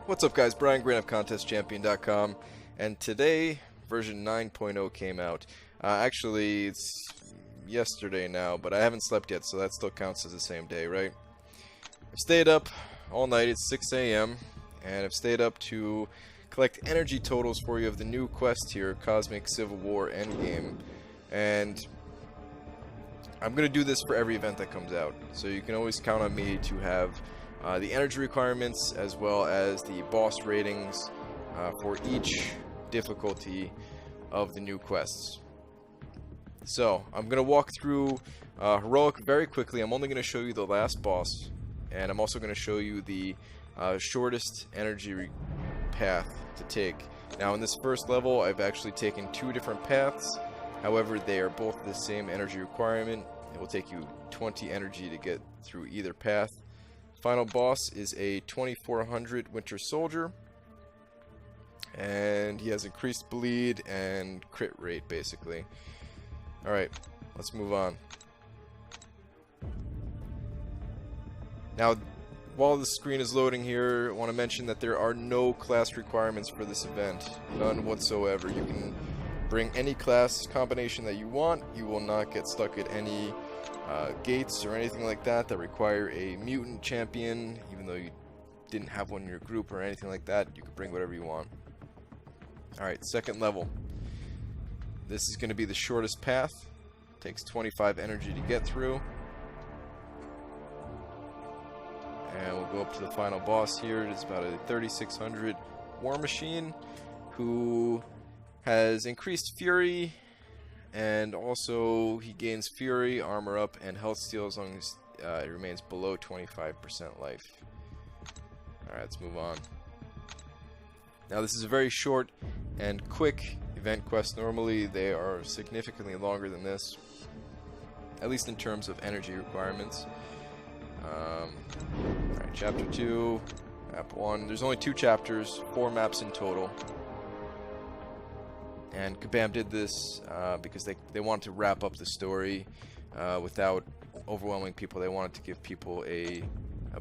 What's up, guys? Brian Green of ContestChampion.com, and today version 9.0 came out. Actually, it's yesterday now, but I haven't slept yet, so that still counts as the same day, right? I've stayed up all night. It's 6 a.m., and I've stayed up to collect energy totals for you of the new quest here, Cosmic Civil War Endgame, and I'm going to do this for every event that comes out, so you can always count on me to have the energy requirements as well as the boss ratings for each difficulty of the new quests. So I'm going to walk through Heroic very quickly. I'm only going to show you the last boss, and I'm also going to show you the shortest energy path to take. Now in this first level I've actually taken two different paths, however they are both the same energy requirement. It will take you 20 energy to get through either path. Final boss is a 2400 Winter Soldier, and he has increased bleed and crit rate basically. Alright, let's move on. Now, while the screen is loading here, I want to mention that there are no class requirements for this event. None whatsoever. You can bring any class combination that you want. You will not get stuck at any gates or anything like that that require a mutant champion. Even though you didn't have one in your group or anything like that, you can bring whatever you want. Alright, second level. This is going to be the shortest path. Takes 25 energy to get through. And we'll go up to the final boss here. It's about a 3600 War Machine who has increased Fury, and also he gains Fury, Armor Up, and Health Steal as long as it remains below 25% life. Alright, let's move on. Now this is a very short and quick event quest. Normally they are significantly longer than this, at least in terms of energy requirements. Alright, chapter 2, map 1. There's only 2 chapters, 4 maps in total. And Kabam did this because they wanted to wrap up the story without overwhelming people. They wanted to give people a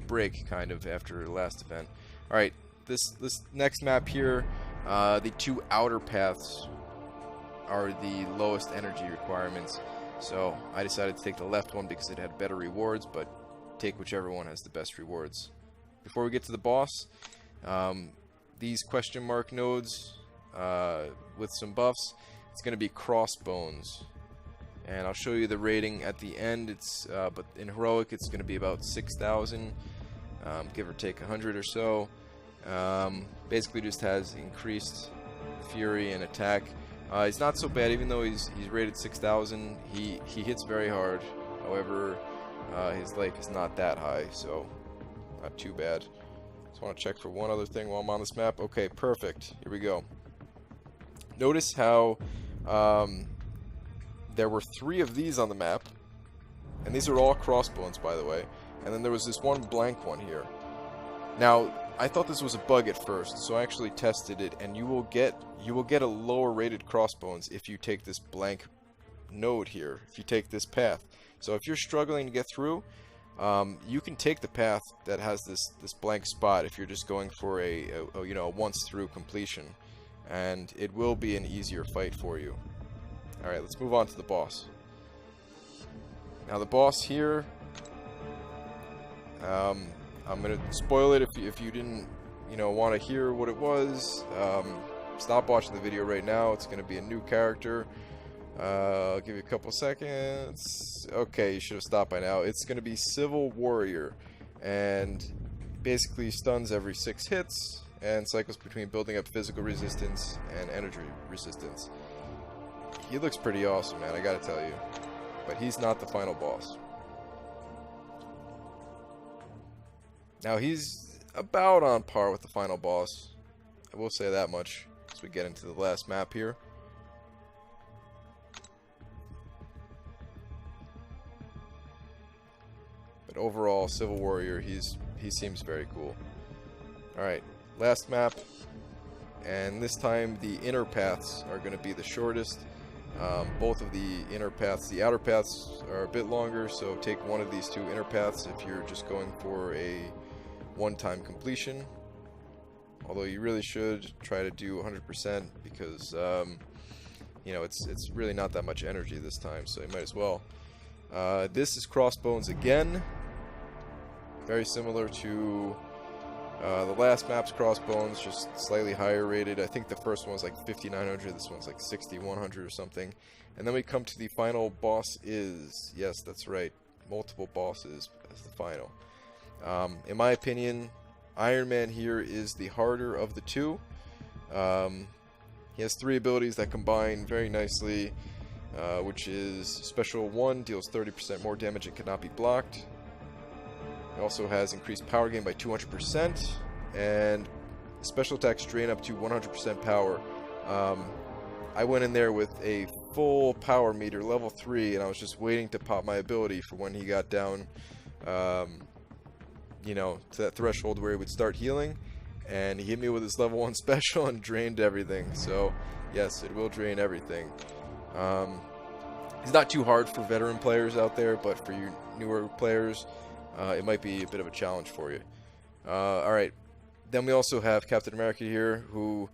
break, kind of, after the last event. Alright, this next map here, the 2 outer paths are the lowest energy requirements. So I decided to take the left one because it had better rewards, but take whichever one has the best rewards. Before we get to the boss, these question mark nodes with some buffs, it's going to be Crossbones, and I'll show you the rating at the end. It's but in Heroic it's going to be about 6,000, give or take 100 or so. Basically just has increased Fury and attack. He's not so bad, even though he's rated 6,000. He hits very hard. However, his life is not that high, so not too bad. Just want to check for one other thing while I'm on this map. Okay, perfect. Here we go. Notice how there were 3 of these on the map, and these are all Crossbones, by the way, and then there was this one blank one here. Now I thought this was a bug at first, so I actually tested it, and you will get a lower rated Crossbones if you take this blank node here, if you take this path. So if you're struggling to get through, you can take the path that has this blank spot if you're just going for a once through completion, and it will be an easier fight for you. Alright, let's move on to the boss. Now the boss here, I'm going to spoil it if you didn't want to hear what it was. Stop watching the video right now. It's going to be a new character. I'll give you a couple seconds. Okay, you should have stopped by now. It's going to be Civil Warrior, and basically stuns every 6 hits and cycles between building up physical resistance and energy resistance. He looks pretty awesome, man, I gotta tell you. But he's not the final boss. Now he's about on par with the final boss. I will say that much as we get into the last map here. But overall, Civil Warrior, he seems very cool. Alright, last map, and this time the inner paths are going to be the shortest. Both of the inner paths, the outer paths are a bit longer, so take one of these 2 inner paths if you're just going for a one-time completion. although you really should try to do 100% because you know, it's really not that much energy this time, so you might as well. This is Crossbones again, very similar to the last map's Crossbones, just slightly higher rated. I think the first one was like 5900, this one's like 6100 or something. And then we come to the final boss is, yes, that's right, multiple bosses as the final. In my opinion, Iron Man here is the harder of the two. He has 3 abilities that combine very nicely, which is Special 1, deals 30% more damage and cannot be blocked. He also has increased power gain by 200%, and special attacks drain up to 100% power. I went in there with a full power meter, level 3, and I was just waiting to pop my ability for when he got down, you know, to that threshold where he would start healing. And he hit me with his level 1 special and drained everything. So, yes, it will drain everything. It's not too hard for veteran players out there, but for you newer players, it might be a bit of a challenge for you. Alright, then we also have Captain America here, who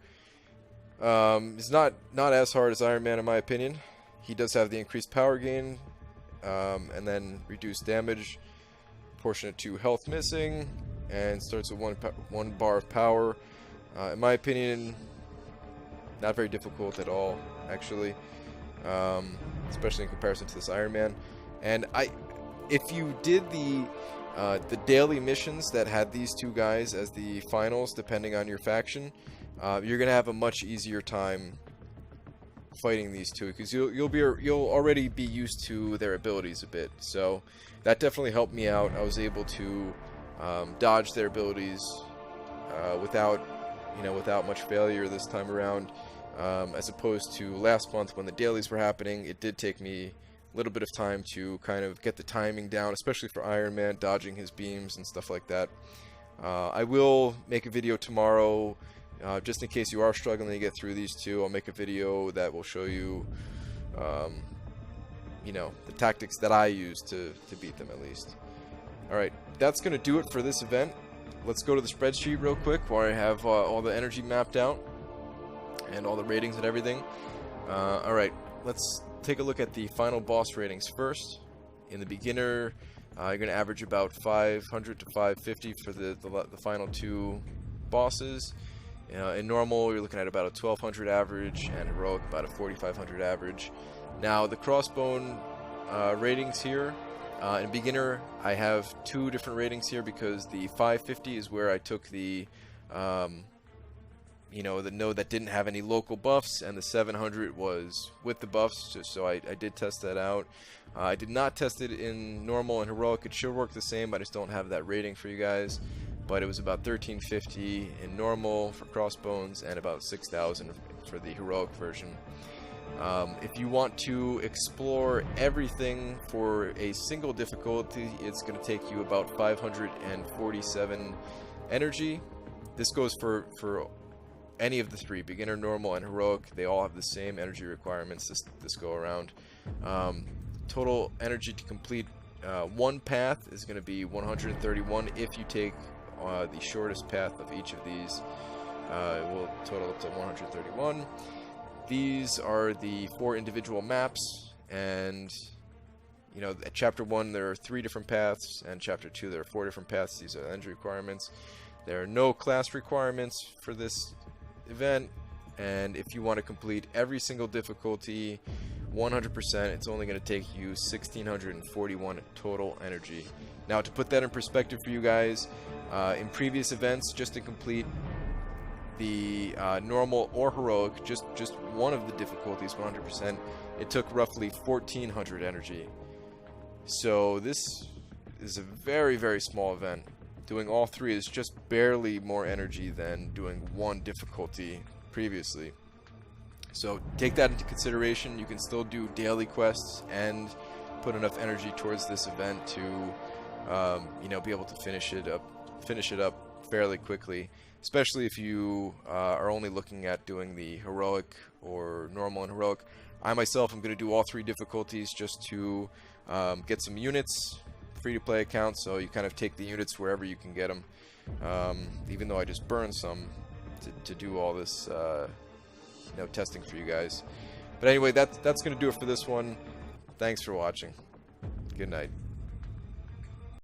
is not as hard as Iron Man in my opinion. He does have the increased power gain, and then reduced damage, proportionate to health missing, and starts with one bar of power. In my opinion, not very difficult at all, actually, especially in comparison to this Iron Man. And if you did the daily missions that had these two guys as the finals, depending on your faction, you're gonna have a much easier time fighting these two, because you'll already be used to their abilities a bit. So that definitely helped me out. I was able to dodge their abilities without much failure this time around, as opposed to last month when the dailies were happening. It did take me a little bit of time to kind of get the timing down, especially for Iron Man, dodging his beams and stuff like that. I will make a video tomorrow, just in case you are struggling to get through these two. I'll make a video that will show you, you know, the tactics that I use to beat them at least. Alright, that's going to do it for this event. Let's go to the spreadsheet real quick where I have all the energy mapped out and all the ratings and everything. Alright, let's take a look at the final boss ratings first. In the beginner, you're going to average about 500 to 550 for the final 2 bosses. In normal, you're looking at about a 1200 average, and heroic about a 4500 average. Now, the crossbone ratings here, in beginner, I have 2 different ratings here because the 550 is where I took the, you know, the node that didn't have any local buffs, and the 700 was with the buffs, so I did test that out. I did not test it in normal and heroic. It should work the same, but I just don't have that rating for you guys. But it was about 1350 in normal for crossbones and about 6000 for the heroic version. If you want to explore everything for a single difficulty, it's going to take you about 547 energy. This goes for any of the 3, beginner, normal, and heroic. They all have the same energy requirements this go around. Total energy to complete one path is going to be 131 if you take the shortest path of each of these. It will total up to 131. These are the 4 individual maps, and you know, at chapter 1 there are 3 different paths, and chapter 2 there are 4 different paths. These are the energy requirements. There are no class requirements for this event, and if you want to complete every single difficulty 100%, it's only going to take you 1641 total energy. Now, to put that in perspective for you guys, in previous events, just to complete the normal or heroic, just one of the difficulties 100%, it took roughly 1400 energy. So this is a very, very small event. Doing all 3 is just barely more energy than doing 1 difficulty previously. So take that into consideration. You can still do daily quests and put enough energy towards this event to you know, be able to finish it up fairly quickly, especially if you are only looking at doing the heroic or normal and heroic. I myself am going to do all 3 difficulties just to get some units, free-to-play accounts, so you kind of take the units wherever you can get them, even though I just burned some to do all this testing for you guys. But anyway, that's going to do it for this one. Thanks for watching. Good night.